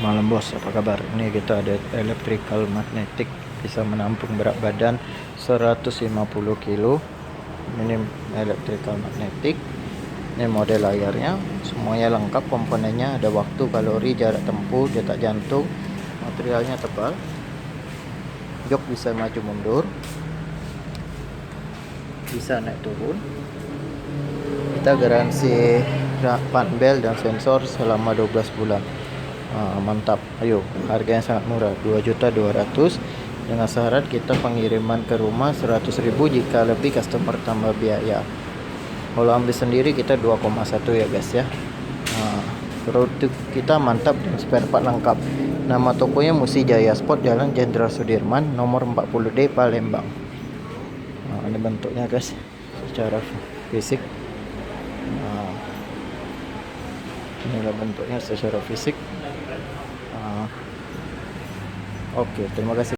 Malam bos, apa kabar? Ini kita ada electrical magnetic, bisa menampung berat badan 150 kilo. Ini electrical magnetic. Ini model layarnya, semuanya lengkap komponennya, ada waktu, kalori, jarak tempuh, detak jantung. Materialnya tebal. Jok bisa maju mundur, bisa naik turun. Kita garansi panbel dan sensor selama 12 bulan. Mantap, ayo, harganya sangat murah, 2.200.000 dengan syarat kita pengiriman ke rumah 100.000, jika lebih customer tambah biaya. Kalau ambil sendiri kita 2,1 ya guys ya. Produk kita mantap dan spare part lengkap. Nama tokonya Musi Jaya Sport, Jalan Jenderal Sudirman, nomor 40D, Palembang. Ini bentuknya guys, secara fisik. Inilah bentuknya secara fisik. Oke, terima kasih.